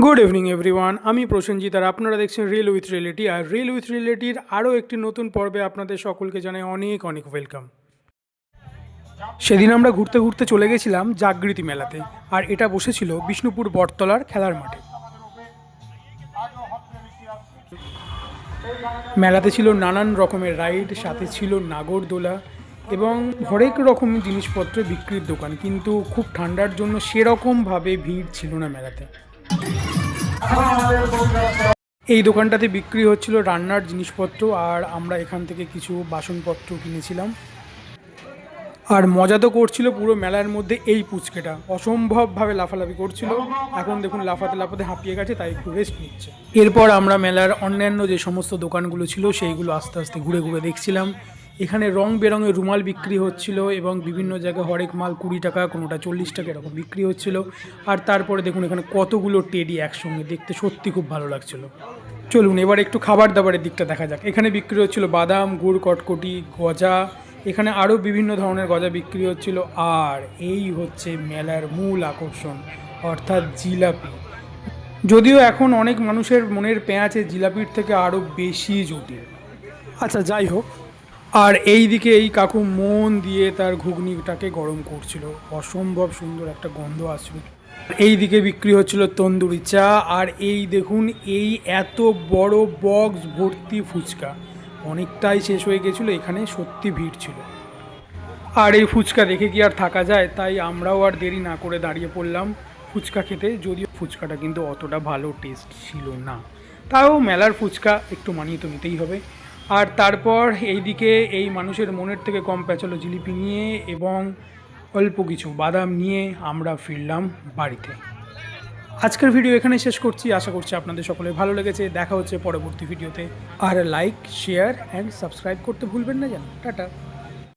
Good evening everyone, আমি প্রসেনজিৎ আর আপনারা দেখছেন রিল উইথ রিয়েলিটি। আর রিল উইথ রিয়েলিটির আরও একটি নতুন পর্বে আপনাদের সকলকে জানাই অনেক অনেক ওয়েলকাম। সেদিন আমরা ঘুরতে ঘুরতে চলে গেছিলাম জাগৃতি মেলাতে, আর এটা বসেছিল বিষ্ণুপুর বটতলার খেলার মাঠে। মেলাতে ছিল নানান রকমের রাইড, সাথে ছিল নাগরদোলা এবং হরেক রকম জিনিসপত্র বিক্রির দোকান, কিন্তু খুব ঠান্ডার জন্য সেরকমভাবে ভিড় ছিল না মেলাতে। এই দোকানটাতে বিক্রি হচ্ছিল রান্নার জিনিসপত্র, আর আমরা এখান থেকে কিছু বাসনপত্র কিনেছিলাম। আর মজা তো করছিল পুরো মেলার মধ্যে এই পুচকেটা, অসম্ভবভাবে লাফালাফি করছিল। এখন দেখুন লাফাতে লাফাতে হাঁপিয়ে গেছে, তাই একটু রেস্ট নিচ্ছে। এরপর আমরা মেলার অন্যান্য যে সমস্ত দোকানগুলো ছিল সেইগুলো আস্তে আস্তে ঘুরে ঘুরে দেখছিলাম। এখানে রং বেরঙের রুমাল বিক্রি হচ্ছিল এবং বিভিন্ন জায়গায় হরেক মাল 20 টাকা, কোনোটা 40 টাকা এরকম বিক্রি হচ্ছিল। আর তারপরে দেখুন এখানে কতগুলো টেডি একসঙ্গে, দেখতে সত্যি খুব ভালো লাগছিল। চলুন এবার একটু খাবার দাবারের দিকটা দেখা যাক। এখানে বিক্রি হচ্ছিল বাদাম, গুড়, কটকটি, গজা। এখানে আরও বিভিন্ন ধরনের গজা বিক্রি হচ্ছিল। আর এই হচ্ছে মেলার মূল আকর্ষণ, অর্থাৎ জিলাপি। যদিও এখন অনেক মানুষের মনের পেঁয়াজে জিলাপির থেকে আরও বেশি জটিল। আচ্ছা যাই হোক। আর এই দিকে এই কাকু মন দিয়ে তার ঘুগনিটাকে গরম করছিল, অসম্ভব সুন্দর একটা গন্ধ আসছিল। এই দিকে বিক্রি হচ্ছিল তন্দুরি চা। আর এই দেখুন এই এত বড় বক্স ভর্তি ফুচকা, অনেকটাই শেষ হয়ে গেছিলো, এখানে সত্যি ভিড় ছিল। আর এই ফুচকা দেখে কি আর থাকা যায়, তাই আমরাও আর দেরি না করে দাঁড়িয়ে পড়লাম ফুচকা খেতে। যদিও ফুচকাটা কিন্তু অতটা ভালো টেস্ট ছিল না, তাও মেলার ফুচকা একটু মানিয়ে তো নিতেই হবে। আর তারপর এইদিকে এই মানুষের মনের থেকে কম পেঁচালো জিলিপি নিয়ে এবং অল্প কিছু বাদাম নিয়ে আমরা ফিরলাম বাড়িতে। আজকের ভিডিও এখানে শেষ করছি, আশা করছি আপনাদের সকলের ভালো লেগেছে। দেখা হচ্ছে পরবর্তী ভিডিওতে। আর লাইক, শেয়ার অ্যান্ড সাবস্ক্রাইব করতে ভুলবেন না যেন। টাটা।